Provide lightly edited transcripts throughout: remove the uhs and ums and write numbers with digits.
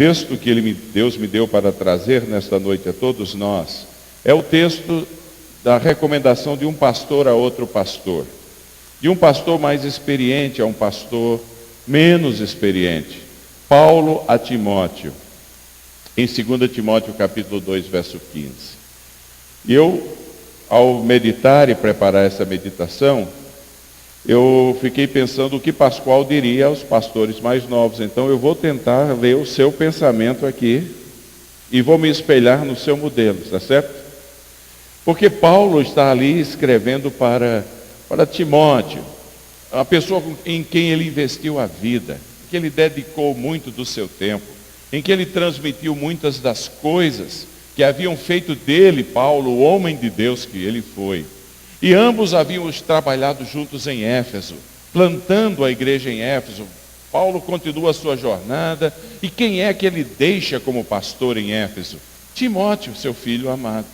texto que Deus me deu para trazer nesta noite a todos nós é o texto da recomendação de um pastor a outro pastor. De um pastor mais experiente a um pastor menos experiente. Paulo a Timóteo, em 2 Timóteo capítulo 2, verso 15. E eu, ao meditar e preparar essa meditação, eu fiquei pensando o que Pascoal diria aos pastores mais novos. Então eu vou tentar ler o seu pensamento aqui e vou me espelhar no seu modelo, está certo? Porque Paulo está ali escrevendo para Timóteo, a pessoa em quem ele investiu a vida, que ele dedicou muito do seu tempo, em que ele transmitiu muitas das coisas que haviam feito dele, Paulo, o homem de Deus que ele foi. E ambos haviam trabalhado juntos em Éfeso, plantando a igreja em Éfeso. Paulo continua a sua jornada, e quem é que ele deixa como pastor em Éfeso? Timóteo, seu filho amado.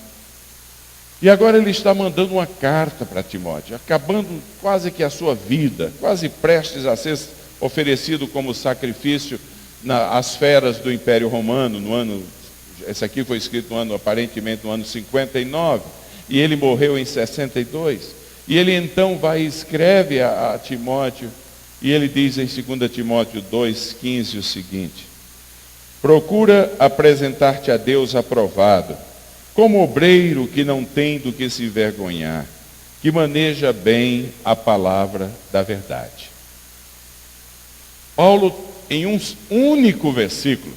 E agora ele está mandando uma carta para Timóteo, acabando quase que a sua vida, quase prestes a ser oferecido como sacrifício às feras do Império Romano, no ano, esse aqui foi escrito aparentemente no ano 59, e ele morreu em 62. E ele então vai e escreve a Timóteo, e ele diz em 2 Timóteo 2,15 o seguinte: procura apresentar-te a Deus aprovado, como obreiro que não tem do que se envergonhar, que maneja bem a palavra da verdade. Paulo, em um único versículo,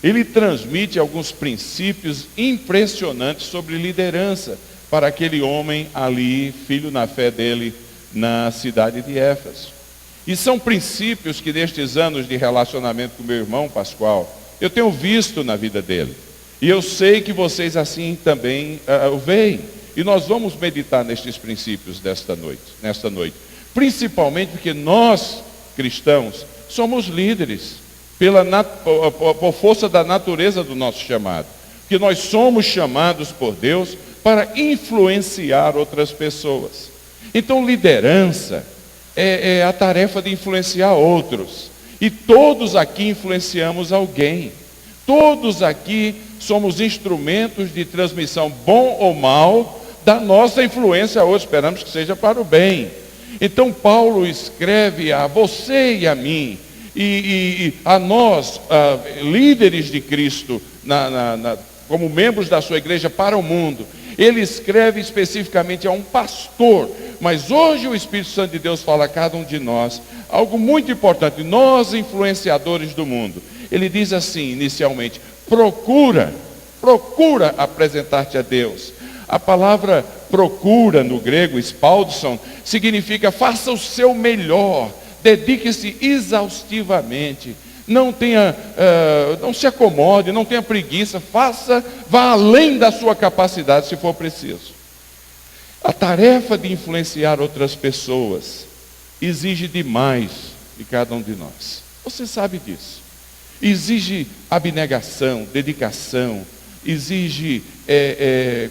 ele transmite alguns princípios impressionantes sobre liderança para aquele homem ali, filho na fé dele, na cidade de Éfeso. E são princípios que nestes anos de relacionamento com meu irmão Pascoal, eu tenho visto na vida dele. E eu sei que vocês assim também o veem. E nós vamos meditar nestes princípios nesta noite. Principalmente porque nós, cristãos, somos líderes por força da natureza do nosso chamado. Porque nós somos chamados por Deus para influenciar outras pessoas. Então, liderança é a tarefa de influenciar outros. E todos aqui influenciamos alguém. Todos aqui somos instrumentos de transmissão, bom ou mal, da nossa influência a outros. Esperamos que seja para o bem. Então Paulo escreve a você e a mim, e a nós, líderes de Cristo, como membros da sua igreja para o mundo. Ele escreve especificamente a um pastor, mas hoje o Espírito Santo de Deus fala a cada um de nós algo muito importante, nós influenciadores do mundo. Ele diz assim, inicialmente: procura apresentar-te a Deus. A palavra procura no grego, espaldson, significa faça o seu melhor, dedique-se exaustivamente, não se acomode, não tenha preguiça, vá além da sua capacidade se for preciso. A tarefa de influenciar outras pessoas exige demais de cada um de nós. Você sabe disso. Exige abnegação, dedicação, exige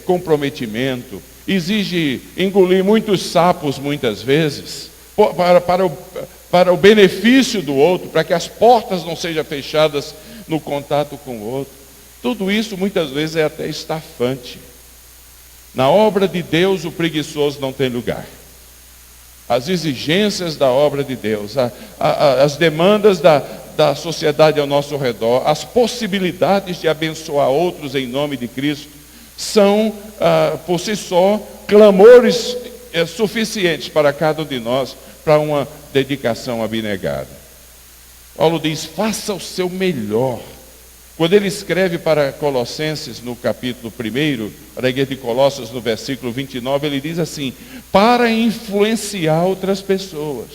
comprometimento, exige engolir muitos sapos muitas vezes, para o benefício do outro, para que as portas não sejam fechadas no contato com o outro. Tudo isso muitas vezes é até estafante. Na obra de Deus o preguiçoso não tem lugar. As exigências da obra de Deus, as demandas da sociedade ao nosso redor, as possibilidades de abençoar outros em nome de Cristo, são, por si só, clamores suficientes para cada um de nós, para uma dedicação abnegada. Paulo diz, faça o seu melhor. Quando ele escreve para Colossenses, no capítulo 1, para a igreja de Colossos, no versículo 29, ele diz assim: para influenciar outras pessoas,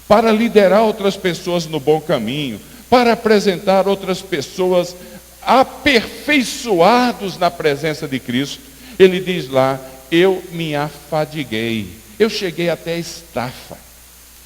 para liderar outras pessoas no bom caminho, para apresentar outras pessoas aperfeiçoados na presença de Cristo. Ele diz lá, eu me afadiguei, eu cheguei até a estafa,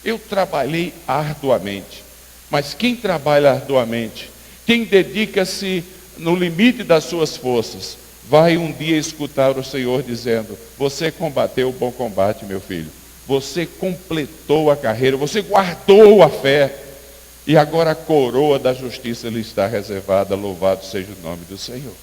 eu trabalhei arduamente. Mas quem trabalha arduamente, quem dedica-se no limite das suas forças, vai um dia escutar o Senhor dizendo, você combateu o bom combate, meu filho. Você completou a carreira, você guardou a fé. E agora a coroa da justiça lhe está reservada, louvado seja o nome do Senhor.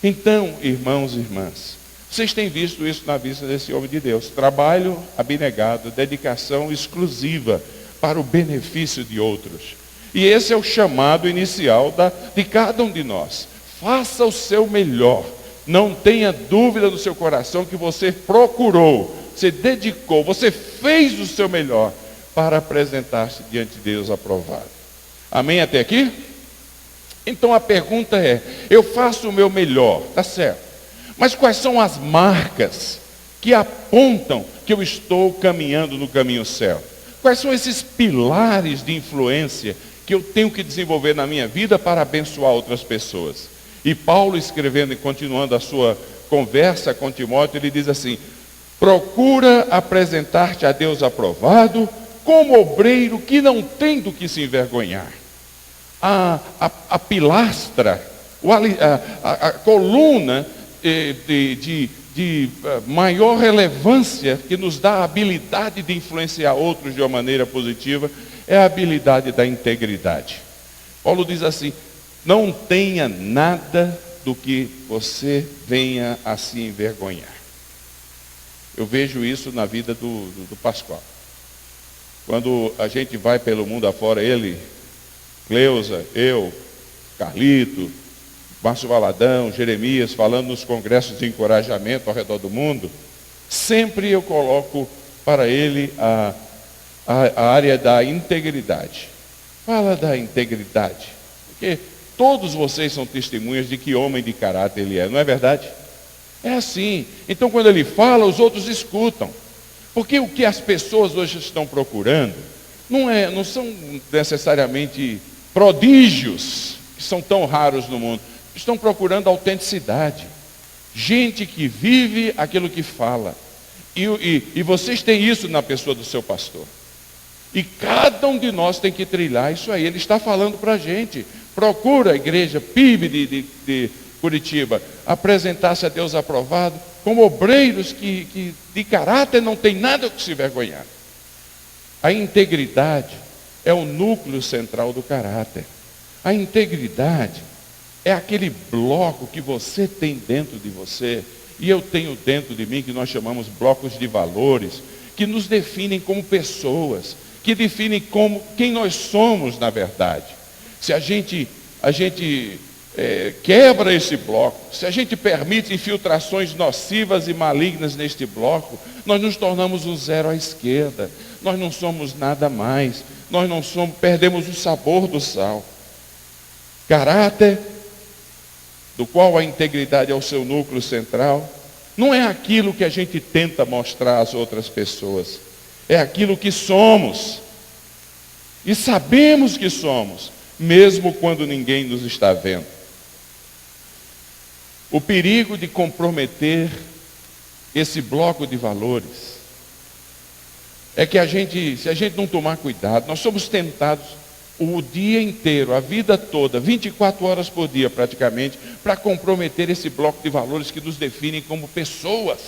Então, irmãos e irmãs, vocês têm visto isso na vida desse homem de Deus. Trabalho abnegado, dedicação exclusiva para o benefício de outros. E esse é o chamado inicial de cada um de nós. Faça o seu melhor. Não tenha dúvida no seu coração que você procurou, você dedicou, você fez o seu melhor para apresentar-se diante de Deus aprovado. Amém até aqui? Então a pergunta é, eu faço o meu melhor, tá certo. Mas quais são as marcas que apontam que eu estou caminhando no caminho certo? Quais são esses pilares de influência que eu tenho que desenvolver na minha vida para abençoar outras pessoas? E Paulo, escrevendo e continuando a sua conversa com Timóteo, ele diz assim: procura apresentar-te a Deus aprovado, como obreiro que não tem do que se envergonhar. A pilastra, a coluna de maior relevância que nos dá a habilidade de influenciar outros de uma maneira positiva é a habilidade da integridade. Paulo diz assim: não tenha nada do que você venha a se envergonhar. Eu vejo isso na vida do Pascoal. Quando a gente vai pelo mundo afora, ele, Cleusa, eu, Carlito, Márcio Valadão, Jeremias, falando nos congressos de encorajamento ao redor do mundo, sempre eu coloco para ele a área da integridade. Fala da integridade, porque todos vocês são testemunhas de que homem de caráter ele é, não é verdade? É assim. Então quando ele fala, os outros escutam. Porque o que as pessoas hoje estão procurando não são necessariamente prodígios, que são tão raros no mundo. Estão procurando autenticidade. Gente que vive aquilo que fala. E vocês têm isso na pessoa do seu pastor. E cada um de nós tem que trilhar isso aí. Ele está falando para a gente. Procura a igreja PIB de Curitiba apresentar-se a Deus aprovado como obreiros que de caráter não tem nada que se vergonhar. A integridade é o núcleo central do caráter. A integridade é aquele bloco que você tem dentro de você e eu tenho dentro de mim, que nós chamamos blocos de valores, que nos definem como pessoas, que definem como quem nós somos na verdade. Se a gente quebra esse bloco, se a gente permite infiltrações nocivas e malignas neste bloco, nós nos tornamos um zero à esquerda, nós não somos nada mais, perdemos o sabor do sal. Caráter, do qual a integridade é o seu núcleo central, não é aquilo que a gente tenta mostrar às outras pessoas, é aquilo que somos, e sabemos que somos, mesmo quando ninguém nos está vendo. O perigo de comprometer esse bloco de valores é que se a gente não tomar cuidado, nós somos tentados o dia inteiro, a vida toda, 24 horas por dia praticamente, para comprometer esse bloco de valores que nos definem como pessoas,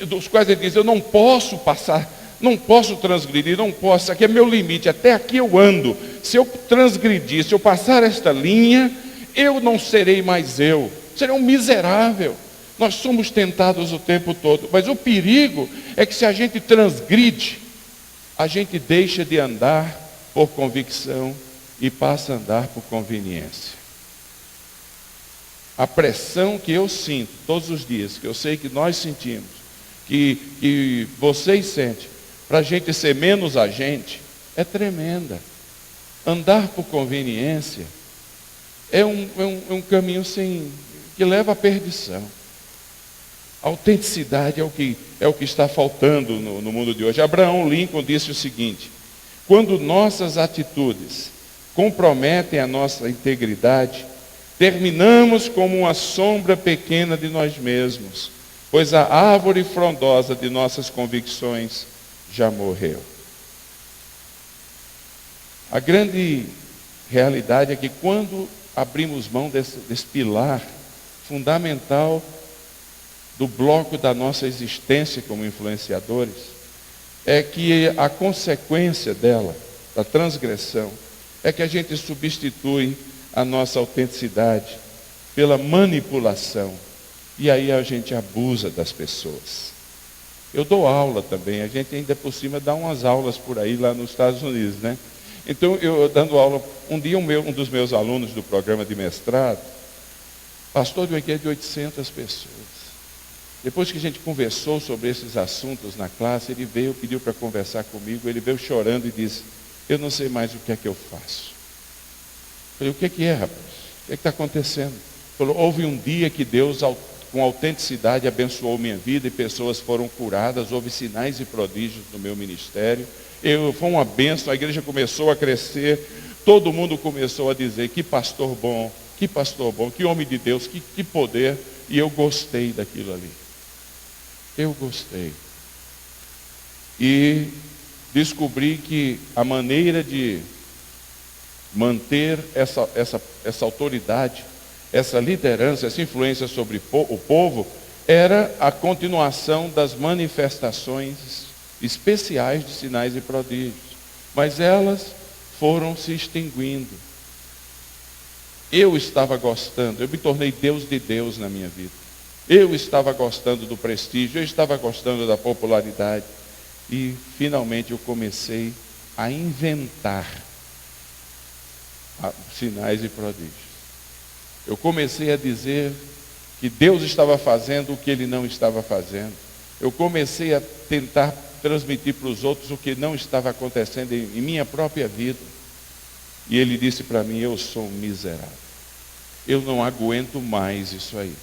dos quais ele diz: eu não posso passar, não posso transgredir, não posso, isso aqui é meu limite, até aqui eu ando. Se eu transgredir, se eu passar esta linha, eu não serei mais eu, serei um miserável. Nós somos tentados o tempo todo, mas o perigo é que se a gente transgride, a gente deixa de andar por convicção e passa a andar por conveniência. A pressão que eu sinto todos os dias, que eu sei que nós sentimos, que vocês sentem, para a gente ser menos a gente, é tremenda. Andar por conveniência é um caminho que leva à perdição. A autenticidade é o que está faltando no mundo de hoje. Abraham Lincoln disse o seguinte: quando nossas atitudes comprometem a nossa integridade, terminamos como uma sombra pequena de nós mesmos, pois a árvore frondosa de nossas convicções já morreu. A grande realidade é que quando abrimos mão desse pilar fundamental do bloco da nossa existência como influenciadores, é que a consequência dela da transgressão, é que a gente substitui a nossa autenticidade pela manipulação. E aí a gente abusa das pessoas. Eu dou aula também, a gente ainda por cima dá umas aulas por aí lá nos Estados Unidos, né? Então, eu dando aula, um dia um dos meus alunos do programa de mestrado, pastor de uma igreja de 800 pessoas. Depois que a gente conversou sobre esses assuntos na classe, ele veio, pediu para conversar comigo, ele veio chorando e disse, eu não sei mais o que é que eu faço. Eu falei, o que é, rapaz? O que está acontecendo? Ele falou, houve um dia que Deus, com autenticidade, abençoou minha vida e pessoas foram curadas, houve sinais e prodígios no meu ministério. Foi uma bênção, a igreja começou a crescer, todo mundo começou a dizer, que pastor bom, que homem de Deus, que poder, e eu gostei daquilo ali. Eu gostei. E descobri que a maneira de manter essa autoridade, essa liderança, essa influência sobre o povo, era a continuação das manifestações especiais de sinais e prodígios. Mas elas foram se extinguindo. Eu estava gostando, eu me tornei Deus de Deus na minha vida. Eu estava gostando do prestígio, eu estava gostando da popularidade. E finalmente eu comecei a inventar sinais e prodígios. Eu comecei a dizer que Deus estava fazendo o que Ele não estava fazendo. Eu comecei a tentar transmitir para os outros o que não estava acontecendo em minha própria vida. E Ele disse para mim, eu sou um miserável. Eu não aguento mais isso aí.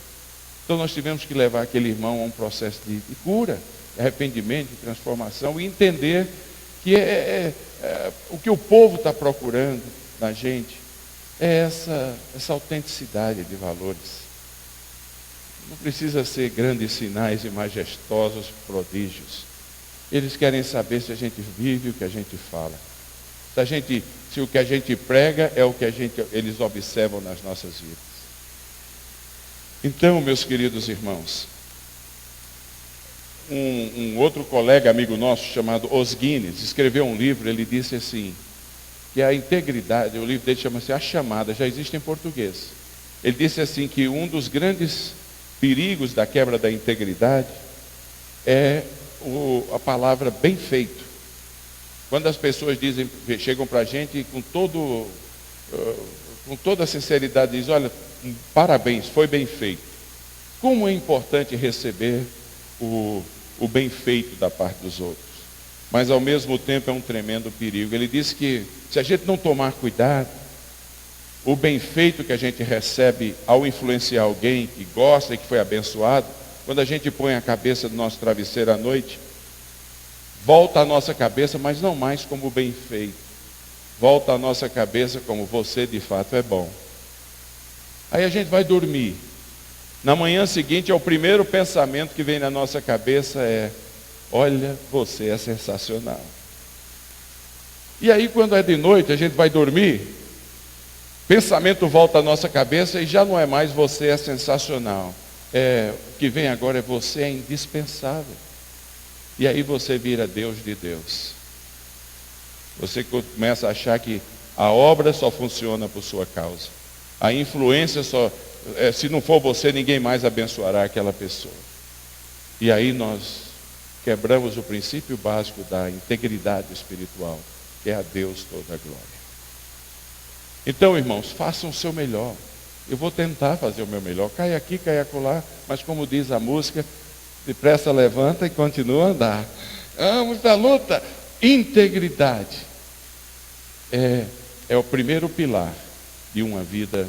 Então nós tivemos que levar aquele irmão a um processo de cura, de arrependimento, de transformação, e entender que o que o povo está procurando na gente é essa autenticidade de valores. Não precisa ser grandes sinais e majestosos prodígios. Eles querem saber se a gente vive o que a gente fala. Se o que a gente prega é o que eles observam nas nossas vidas. Então, meus queridos irmãos, um outro colega, amigo nosso, chamado Os Guinness, escreveu um livro, ele disse assim, que a integridade, o livro dele chama-se A Chamada, já existe em português. Ele disse assim, que um dos grandes perigos da quebra da integridade é a palavra bem feito. Quando as pessoas chegam para a gente com toda a sinceridade, dizem, olha, parabéns, foi bem feito. Como é importante receber o bem feito da parte dos outros. Mas ao mesmo tempo é um tremendo perigo. Ele disse que se a gente não tomar cuidado, o bem feito que a gente recebe ao influenciar alguém que gosta e que foi abençoado, quando a gente põe a cabeça do nosso travesseiro à noite, volta a nossa cabeça, mas não mais como bem feito. Volta a nossa cabeça como você de fato é bom. Aí a gente vai dormir. Na manhã seguinte, o primeiro pensamento que vem na nossa cabeça é, olha, você é sensacional. E aí quando é de noite, a gente vai dormir, pensamento volta à nossa cabeça e já não é mais você é sensacional. O que vem agora é você é indispensável. E aí você vira Deus de Deus. Você começa a achar que a obra só funciona por sua causa. A influência se não for você, ninguém mais abençoará aquela pessoa. E aí nós quebramos o princípio básico da integridade espiritual, que é a Deus toda a glória. Então, irmãos, façam o seu melhor. Eu vou tentar fazer o meu melhor. Cai aqui, cai acolá, mas como diz a música, depressa levanta e continua a andar. Vamos à luta. Integridade é o primeiro pilar de uma vida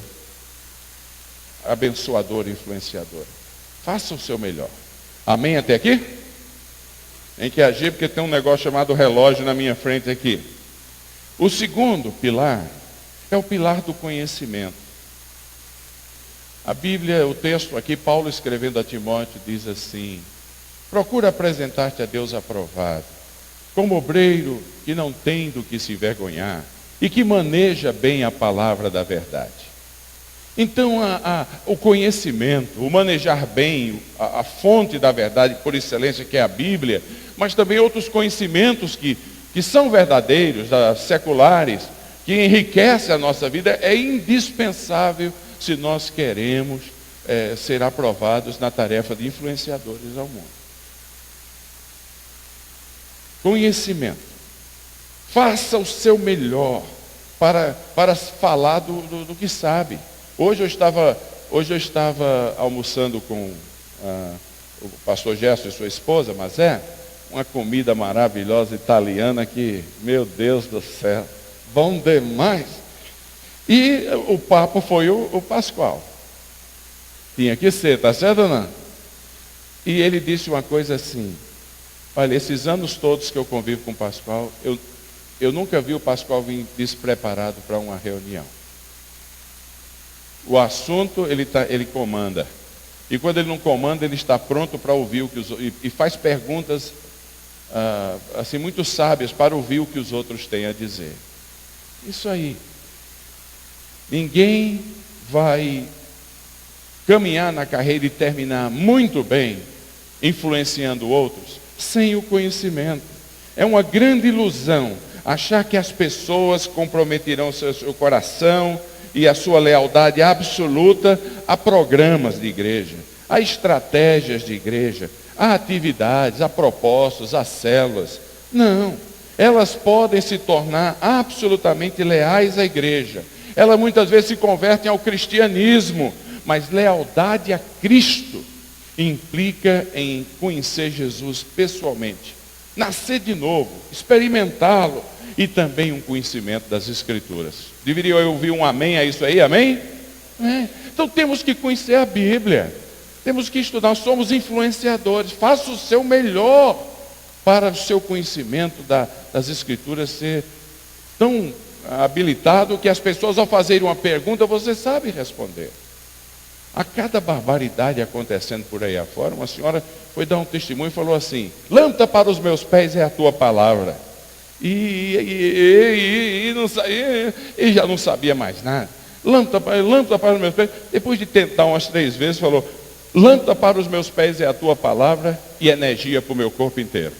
abençoadora e influenciadora. Faça o seu melhor. Amém até aqui? Tem que agir porque tem um negócio chamado relógio na minha frente aqui. O segundo pilar é o pilar do conhecimento. A Bíblia, o texto aqui, Paulo escrevendo a Timóteo, diz assim, procura apresentar-te a Deus aprovado, como obreiro que não tem do que se envergonhar e que maneja bem a palavra da verdade. Então, o conhecimento, o manejar bem a fonte da verdade por excelência, que é a Bíblia, mas também outros conhecimentos que que são verdadeiros, seculares, que enriquecem a nossa vida, é indispensável se nós queremos ser aprovados na tarefa de influenciadores ao mundo. Conhecimento. Faça o seu melhor para falar do que sabe. Hoje eu estava almoçando com o pastor Gerson e sua esposa, Mazé, uma comida maravilhosa italiana que, meu Deus do céu, bom demais. E o papo foi o Pascoal. Tinha que ser, tá certo ou não? E ele disse uma coisa assim: olha, esses anos todos que eu convivo com o Pascoal, eu nunca vi o Pascoal vir despreparado para uma reunião. O assunto ele comanda. E quando ele não comanda, ele está pronto para ouvir o que os outros, e faz perguntas assim muito sábias para ouvir o que os outros têm a dizer. Isso aí. Ninguém vai caminhar na carreira e terminar muito bem, influenciando outros, sem o conhecimento. É uma grande ilusão achar que as pessoas comprometerão seu coração e a sua lealdade absoluta a programas de igreja, a estratégias de igreja, a atividades, a propósitos, a células. Não, elas podem se tornar absolutamente leais à igreja. Elas muitas vezes se convertem ao cristianismo, mas lealdade a Cristo implica em conhecer Jesus pessoalmente, nascer de novo, experimentá-lo e também um conhecimento das Escrituras. Deveria eu ouvir um amém a isso aí, amém? Então temos que conhecer a Bíblia, temos que estudar, nós somos influenciadores. Faça o seu melhor para o seu conhecimento das Escrituras ser tão habilitado que as pessoas, ao fazerem uma pergunta, você sabe responder. A cada barbaridade acontecendo por aí afora, uma senhora foi dar um testemunho e falou assim: lâmpada para os meus pés é a tua palavra. E já não sabia mais nada. Lâmpada para os meus pés. Depois de tentar umas 3 vezes, falou: lâmpada para os meus pés é a tua palavra e energia para o meu corpo inteiro.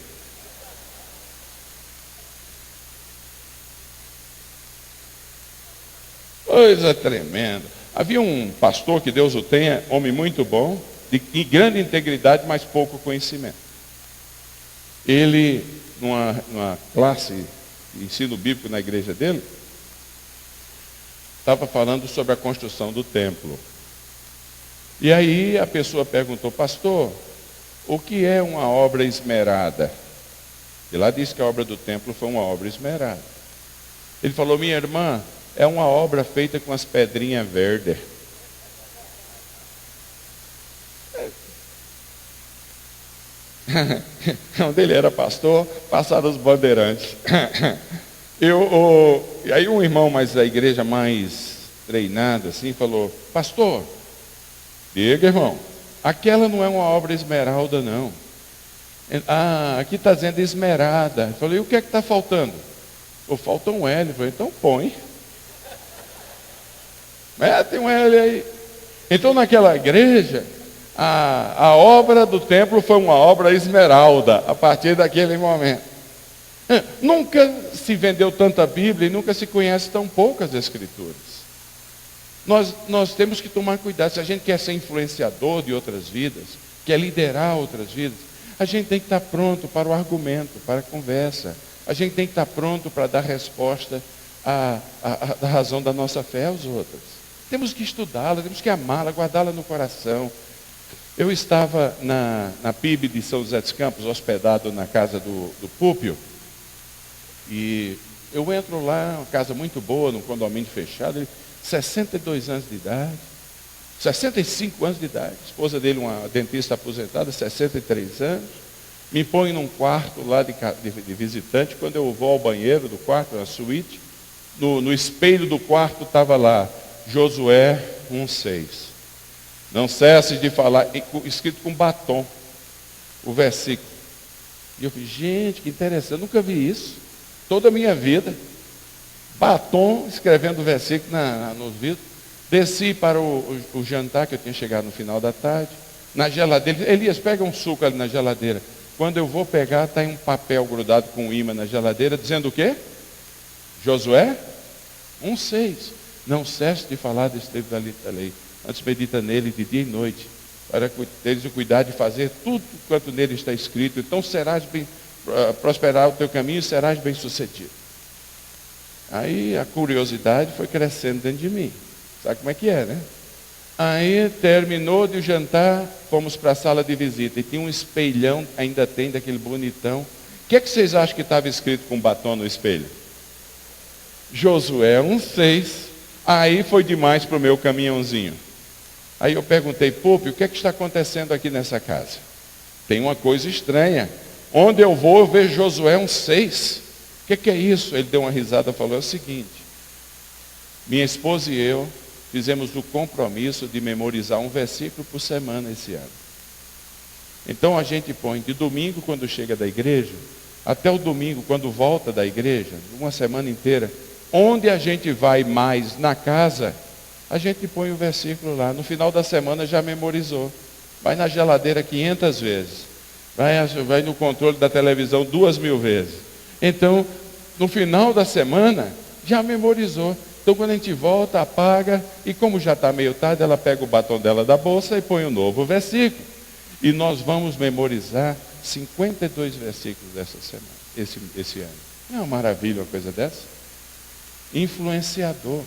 Coisa tremenda. Havia um pastor, que Deus o tenha, homem muito bom, de grande integridade, mas pouco conhecimento. Ele, numa classe de ensino bíblico na igreja dele, estava falando sobre a construção do templo. E aí a pessoa perguntou: pastor, o que é uma obra esmerada? E lá diz que a obra do templo foi uma obra esmerada. Ele falou: minha irmã, é uma obra feita com as pedrinhas verdes. Onde ele era pastor, passaram os bandeirantes. E aí um irmão mais da igreja, mais treinado assim, falou: pastor, diga, irmão, aquela não é uma obra esmeralda, não. Aqui está dizendo esmerada. Eu falei: e o que é que está faltando? Falta um L. Eu falei: então põe. Tem um L aí. Então naquela igreja, a obra do templo foi uma obra esmeralda, a partir daquele momento. Nunca se vendeu tanta Bíblia e nunca se conhece tão poucas Escrituras. Nós temos que tomar cuidado. Se a gente quer ser influenciador de outras vidas, quer liderar outras vidas, a gente tem que estar pronto para o argumento, para a conversa. A gente tem que estar pronto para dar resposta à razão da nossa fé aos outros. Temos que estudá-la, temos que amá-la, guardá-la no coração. Eu estava na PIB de São José dos Campos, hospedado na casa do Púpio, e eu entro lá, uma casa muito boa, num condomínio fechado, ele, 62 anos de idade, 65 anos de idade, a esposa dele, uma dentista aposentada, 63 anos, me põe num quarto lá de visitante. Quando eu vou ao banheiro do quarto, na suíte, no espelho do quarto estava lá, Josué 1,6. Não cesse de falar, escrito com batom, o versículo. E eu falei: gente, que interessante, eu nunca vi isso, toda a minha vida. Batom, escrevendo o versículo nos vidros. Desci para o jantar, que eu tinha chegado no final da tarde. Na geladeira, Elias, pega um suco ali na geladeira. Quando eu vou pegar, está em um papel grudado com um imã na geladeira, dizendo o quê? Josué 1,6. Não cesse de falar desse livro da lei. Antes medita nele de dia e noite, para teres o cuidado de fazer tudo quanto nele está escrito. Então prosperar o teu caminho e serás bem sucedido. Aí a curiosidade foi crescendo dentro de mim. Sabe como é que é, né? Aí terminou de jantar, fomos para a sala de visita. E tinha um espelhão, ainda tem, daquele bonitão. O que vocês acham que estava escrito com batom no espelho? Josué 1,6. Aí foi demais para o meu caminhãozinho. Aí eu perguntei, Pupi, o que está acontecendo aqui nessa casa? Tem uma coisa estranha. Onde eu vou, eu vejo Josué 1,6. O que é isso? Ele deu uma risada e falou, é o seguinte. Minha esposa e eu fizemos o compromisso de memorizar um versículo por semana esse ano. Então a gente põe de domingo quando chega da igreja, até o domingo quando volta da igreja, uma semana inteira, onde a gente vai mais na casa, a gente põe o versículo lá. No final da semana já memorizou. Vai na geladeira 500 vezes. Vai no controle da televisão 2.000 vezes. Então, no final da semana, já memorizou. Então, quando a gente volta, apaga, e como já está meio tarde, ela pega o batom dela da bolsa e põe um novo versículo. E nós vamos memorizar 52 versículos dessa semana, esse ano. Não é uma maravilha uma coisa dessa? Influenciador.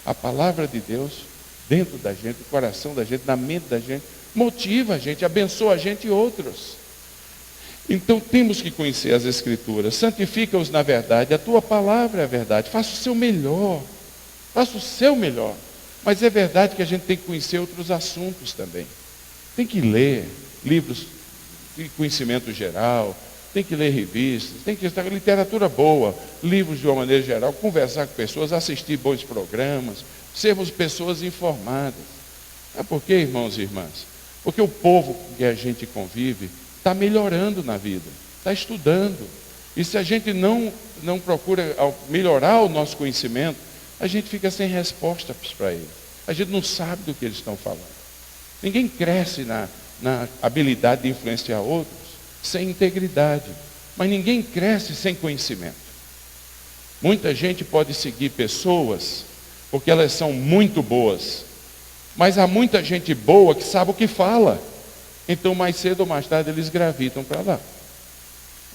A palavra de Deus dentro da gente, no coração da gente, na mente da gente, motiva a gente, abençoa a gente e outros. Então temos que conhecer as Escrituras, santifica-os na verdade, a tua palavra é a verdade, faça o seu melhor, faça o seu melhor. Mas é verdade que a gente tem que conhecer outros assuntos também. Tem que ler livros de conhecimento geral, tem que ler revistas, tem que estar literatura boa, livros de uma maneira geral, conversar com pessoas, assistir bons programas, sermos pessoas informadas. É por quê, irmãos e irmãs? Porque o povo com que a gente convive está melhorando na vida, está estudando. E se a gente não procura melhorar o nosso conhecimento, a gente fica sem respostas para eles. A gente não sabe do que eles estão falando. Ninguém cresce na habilidade de influenciar outros sem integridade. Mas ninguém cresce sem conhecimento. Muita gente pode seguir pessoas porque elas são muito boas. Mas há muita gente boa que sabe o que fala. Então, mais cedo ou mais tarde, eles gravitam para lá.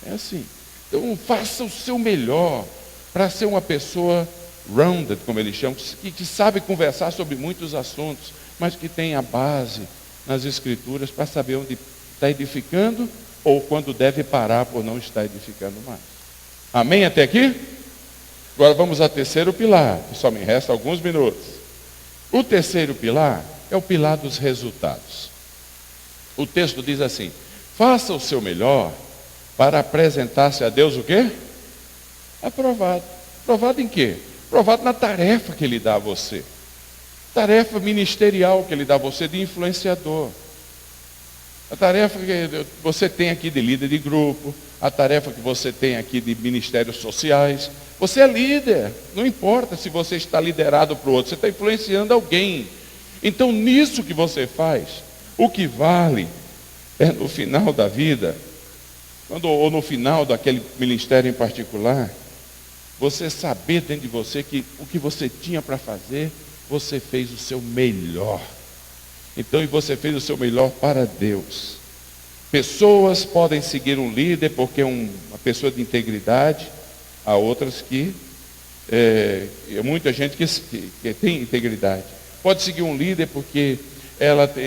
É assim. Então, faça o seu melhor para ser uma pessoa rounded, como eles chamam, que sabe conversar sobre muitos assuntos, mas que tem a base nas Escrituras para saber onde está edificando ou quando deve parar por não estar edificando mais. Amém até aqui? Agora vamos ao terceiro pilar, que só me resta alguns minutos. O terceiro pilar é o pilar dos resultados. O texto diz assim: faça o seu melhor para apresentar-se a Deus o quê? Aprovado. Aprovado em quê? Aprovado na tarefa que Ele dá a você. Tarefa ministerial que Ele dá a você de influenciador. A tarefa que você tem aqui de líder de grupo, a tarefa que você tem aqui de ministérios sociais. Você é líder, não importa se você está liderado para o outro, você está influenciando alguém. Então, nisso que você faz, o que vale é no final da vida, ou no final daquele ministério em particular, você saber dentro de você que o que você tinha para fazer, você fez o seu melhor. Então, e você fez o seu melhor para Deus. Pessoas podem seguir um líder porque é uma pessoa de integridade, há outras que, muita gente que tem integridade. Pode seguir um líder porque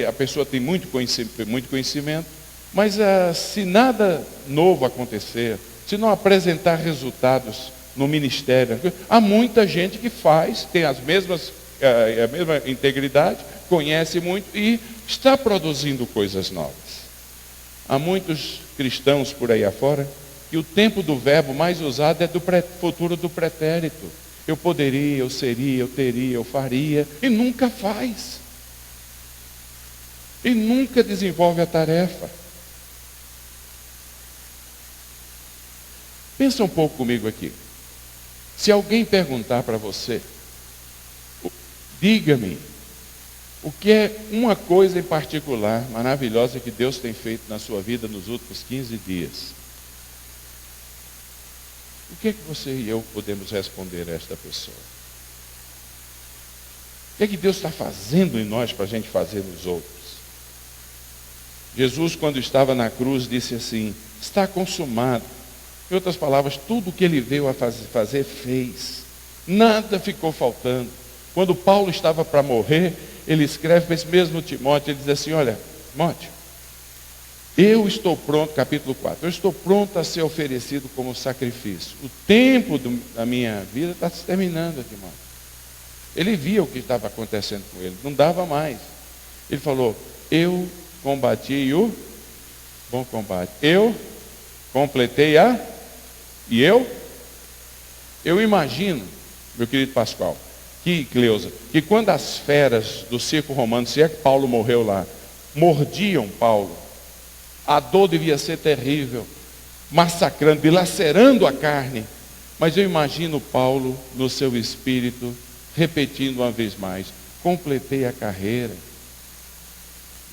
a pessoa tem muito conhecimento, mas se nada novo acontecer, se não apresentar resultados no ministério, há muita gente que tem a mesma integridade, conhece muito e está produzindo coisas novas. Há muitos cristãos por aí afora que o tempo do verbo mais usado é do futuro do pretérito. Eu poderia, eu seria, eu teria, eu faria, e nunca faz. E nunca desenvolve a tarefa. Pensa um pouco comigo aqui. Se alguém perguntar para você, diga-me O que é uma coisa em particular maravilhosa que Deus tem feito na sua vida nos últimos 15 dias? O que é que você e eu podemos responder a esta pessoa? O que é que Deus está fazendo em nós para a gente fazer nos outros? Jesus, quando estava na cruz, disse assim: está consumado. Em outras palavras, tudo o que ele veio a fazer, fez. Nada ficou faltando. Quando Paulo estava para morrer, ele escreve para esse mesmo Timóteo, ele diz assim: olha, Timóteo, eu estou pronto, capítulo 4, eu estou pronto a ser oferecido como sacrifício. O tempo da minha vida está se terminando, Timóteo. Ele via o que estava acontecendo com ele, não dava mais. Ele falou: eu combati o bom combate, eu completei e eu imagino, meu querido Pascoal, Cleusa, que quando as feras do circo romano, se é que Paulo morreu lá, mordiam Paulo, a dor devia ser terrível, massacrando, dilacerando a carne. Mas eu imagino Paulo, no seu espírito, repetindo uma vez mais: completei a carreira,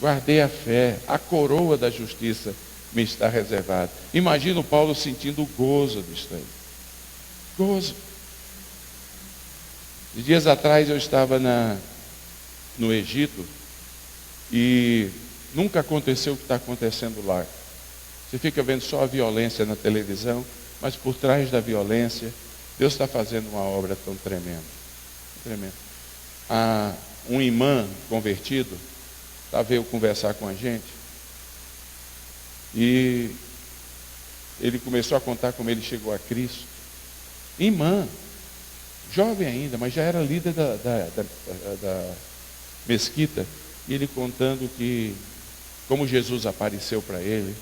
guardei a fé, a coroa da justiça me está reservada. Imagino Paulo sentindo o gozo disso aí. Gozo. Dias atrás eu estava no Egito e nunca aconteceu o que está acontecendo lá. Você fica vendo só a violência na televisão, mas por trás da violência, Deus está fazendo uma obra tão tremenda. Tremenda. Um imã convertido veio conversar com a gente e ele começou a contar como ele chegou a Cristo. Imã, jovem ainda, mas já era líder da mesquita, e ele contando como Jesus apareceu para ele,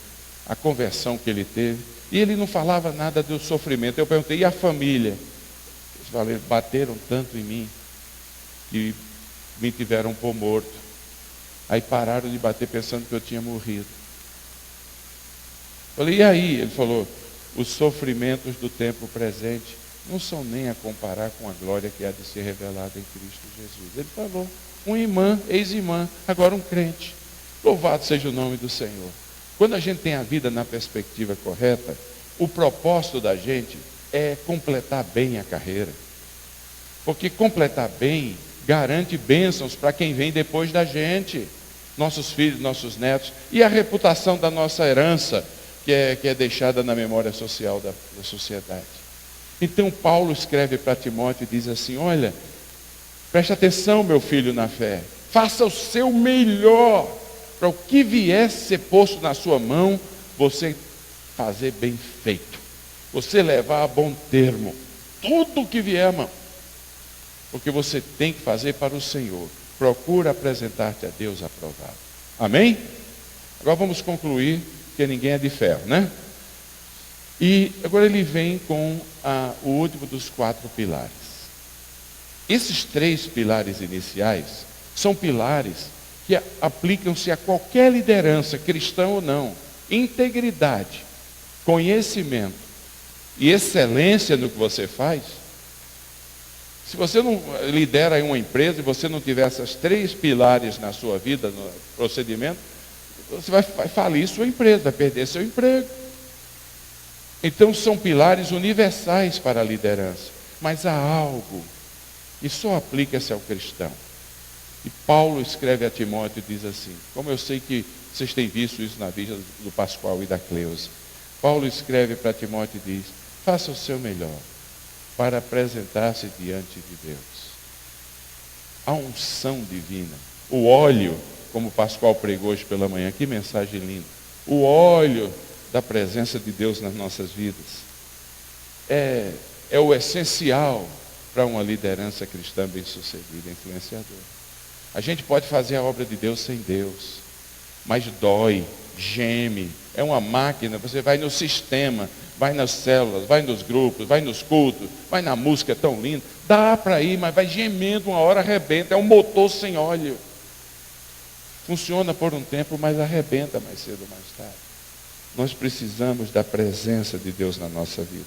a conversão que ele teve, e ele não falava nada do sofrimento. Eu perguntei: e a família? Eles falaram: bateram tanto em mim que me tiveram por morto. Aí pararam de bater pensando que eu tinha morrido. Falei: e aí? Ele falou: os sofrimentos do tempo presente não são nem a comparar com a glória que há de ser revelada em Cristo Jesus. Ele falou: um imã, ex-imã, agora um crente. Louvado seja o nome do Senhor. Quando a gente tem a vida na perspectiva correta, o propósito da gente é completar bem a carreira. Porque completar bem garante bênçãos para quem vem depois da gente, nossos filhos, nossos netos, e a reputação da nossa herança, que é deixada na memória social da sociedade. Então Paulo escreve para Timóteo e diz assim: olha, preste atenção, meu filho, na fé, faça o seu melhor, para o que vier ser posto na sua mão, você fazer bem feito, você levar a bom termo, tudo o que vier à mão, porque você tem que fazer para o Senhor. Procura apresentar-te a Deus aprovado. Amém? Agora vamos concluir, porque ninguém é de ferro, né? E agora ele vem com o último dos 4 pilares. Esses 3 pilares iniciais são pilares que aplicam-se a qualquer liderança, cristã ou não. Integridade, conhecimento e excelência no que você faz. Se você não lidera uma empresa e você não tiver esses 3 pilares na sua vida, no procedimento, você vai falir sua empresa, vai perder seu emprego. Então são pilares universais para a liderança, mas há algo que só aplica-se ao cristão. E Paulo escreve a Timóteo e diz assim, como eu sei que vocês têm visto isso na vida do Pascoal e da Cleusa. Paulo escreve para Timóteo e diz: faça o seu melhor para apresentar-se diante de Deus. A unção divina, o óleo, como o Pascoal pregou hoje pela manhã, que mensagem linda. O óleo da presença de Deus nas nossas vidas é o essencial para uma liderança cristã bem-sucedida, influenciadora. A gente pode fazer a obra de Deus sem Deus, mas dói, geme, é uma máquina. Você vai no sistema, vai nas células, vai nos grupos, vai nos cultos, vai na música, é tão lindo, dá para ir, mas vai gemendo, uma hora arrebenta, é um motor sem óleo. Funciona por um tempo, mas arrebenta mais cedo ou mais tarde. Nós precisamos da presença de Deus na nossa vida.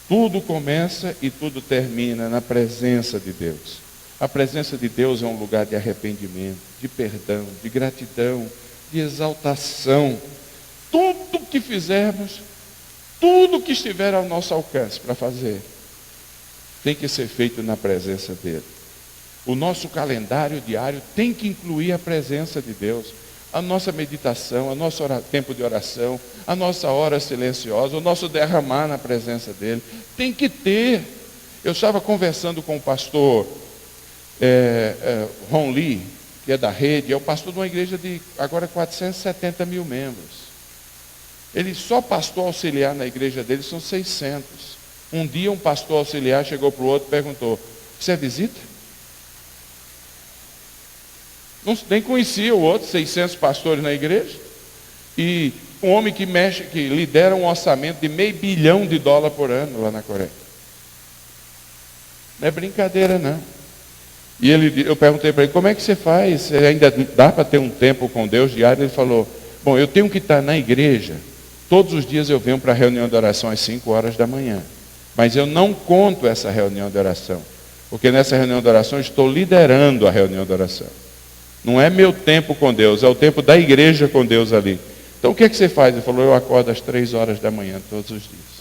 Tudo começa e tudo termina na presença de Deus. A presença de Deus é um lugar de arrependimento, de perdão, de gratidão, de exaltação. Tudo que fizermos, tudo que estiver ao nosso alcance para fazer, tem que ser feito na presença dele. O nosso calendário diário tem que incluir a presença de Deus. A nossa meditação, o nosso tempo de oração, a nossa hora silenciosa, o nosso derramar na presença dele. Tem que ter. Eu estava conversando com o pastor Ron Lee, que é da rede, é o pastor de uma igreja de agora 470 mil membros. Ele só pastor auxiliar na igreja dele são 600. Um dia um pastor auxiliar chegou para o outro e perguntou: você é visita? Nem conhecia o outro, 600 pastores na igreja. E um homem que lidera um orçamento de $500 bilhão por ano lá na Coreia. Não é brincadeira, não. E eu perguntei para ele: como é que você faz? Você ainda dá para ter um tempo com Deus diário? Ele falou: bom, eu tenho que estar na igreja. Todos os dias eu venho para a reunião de oração às 5 horas da manhã. Mas eu não conto essa reunião de oração. Porque nessa reunião de oração eu estou liderando a reunião de oração. Não é meu tempo com Deus, é o tempo da igreja com Deus ali. Então o que é que você faz? Ele falou: eu acordo às 3 horas da manhã todos os dias.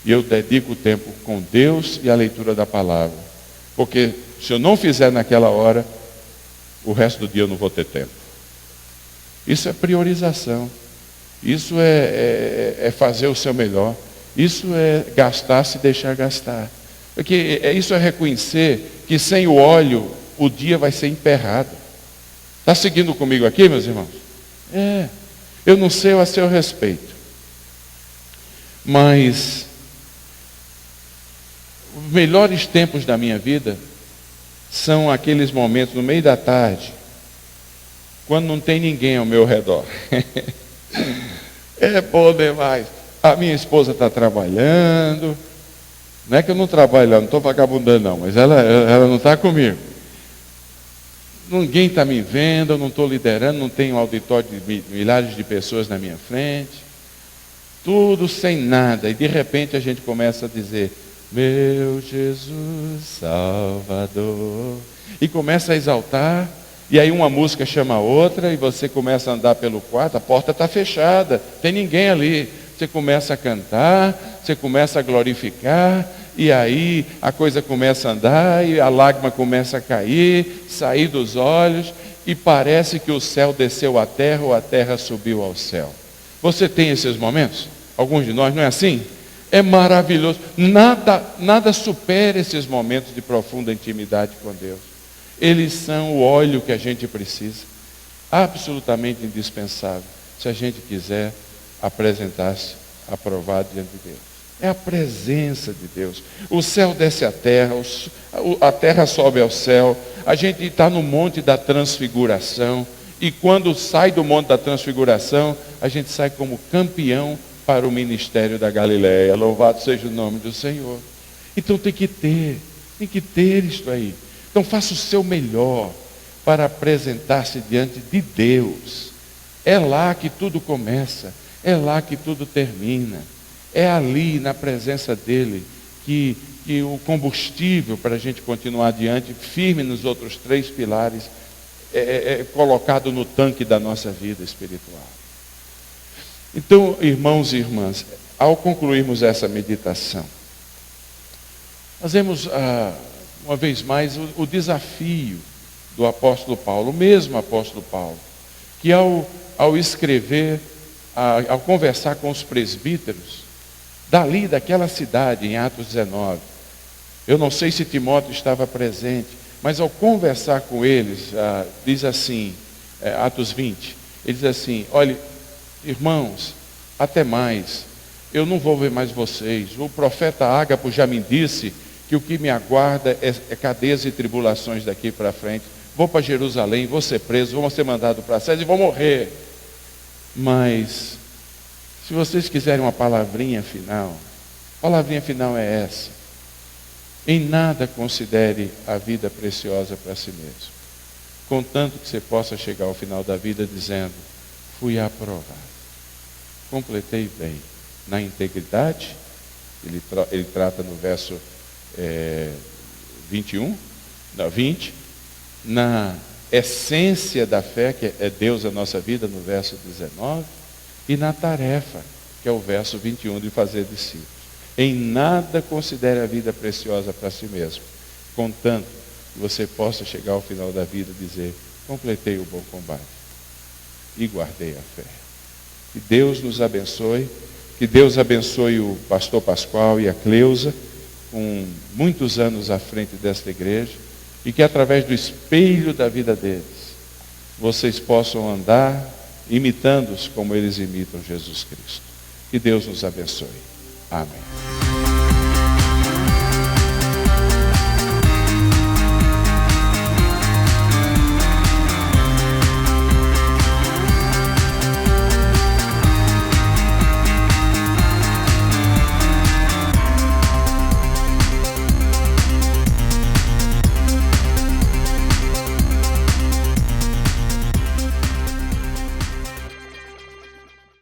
E eu dedico o tempo com Deus e a leitura da palavra. Porque se eu não fizer naquela hora, o resto do dia eu não vou ter tempo. Isso é priorização. Isso é fazer o seu melhor. Isso é gastar, se deixar gastar. Porque isso é reconhecer que sem o óleo o dia vai ser emperrado. Está seguindo comigo aqui, meus irmãos? Eu não sei a seu respeito, mas os melhores tempos da minha vida são aqueles momentos no meio da tarde, quando não tem ninguém ao meu redor. É bom demais. A minha esposa está trabalhando. Não é que eu não trabalho, não estou vagabundando não, mas ela não está comigo. Ninguém está me vendo, eu não estou liderando, não tenho um auditório de milhares de pessoas na minha frente. Tudo sem nada. E de repente a gente começa a dizer: meu Jesus Salvador. E começa a exaltar. E aí uma música chama a outra, e você começa a andar pelo quarto, a porta está fechada, tem ninguém ali. Você começa a cantar, você começa a glorificar, e aí a coisa começa a andar, e a lágrima começa a cair, sair dos olhos, e parece que o céu desceu à terra, ou a terra subiu ao céu. Você tem esses momentos? Alguns de nós, não é assim? É maravilhoso. Nada supera esses momentos de profunda intimidade com Deus. Eles são o óleo que a gente precisa, absolutamente indispensável, se a gente quiser apresentar-se aprovado diante de Deus. É a presença de Deus. O céu desce à terra, a terra sobe ao céu. A gente está no monte da transfiguração, e quando sai do monte da transfiguração, a gente sai como campeão para o ministério da Galileia. Louvado seja o nome do Senhor. Então tem que ter isto aí. Então faça o seu melhor para apresentar-se diante de Deus. É lá que tudo começa, é lá que tudo termina. É ali, na presença dele, que o combustível para a gente continuar adiante, firme nos outros 3 pilares, é colocado no tanque da nossa vida espiritual. Então, irmãos e irmãs, ao concluirmos essa meditação, nós vemos uma vez mais o desafio do apóstolo Paulo, o mesmo apóstolo Paulo, que ao escrever, ao conversar com os presbíteros, daquela cidade, em Atos 19, eu não sei se Timóteo estava presente, mas ao conversar com eles, diz assim, Atos 20, ele diz assim: olha, irmãos, até mais, eu não vou ver mais vocês. O profeta Ágapo já me disse que o que me aguarda é cadeias e tribulações daqui para frente. Vou para Jerusalém, vou ser preso, vou ser mandado para César e vou morrer. Mas, se vocês quiserem uma palavrinha final, a palavrinha final é essa: em nada considere a vida preciosa para si mesmo, contanto que você possa chegar ao final da vida dizendo: fui aprovado, completei bem, na integridade. Ele trata no verso 21, 20, na essência da fé, que é Deus a nossa vida, no verso 19, e na tarefa, que é o verso 21, de fazer discípulos. Em nada considere a vida preciosa para si mesmo, contanto que você possa chegar ao final da vida e dizer: completei o bom combate e guardei a fé. Que Deus nos abençoe, que Deus abençoe o pastor Pascoal e a Cleusa, com muitos anos à frente desta igreja, e que através do espelho da vida deles, vocês possam andar imitando-os como eles imitam Jesus Cristo. Que Deus nos abençoe. Amém.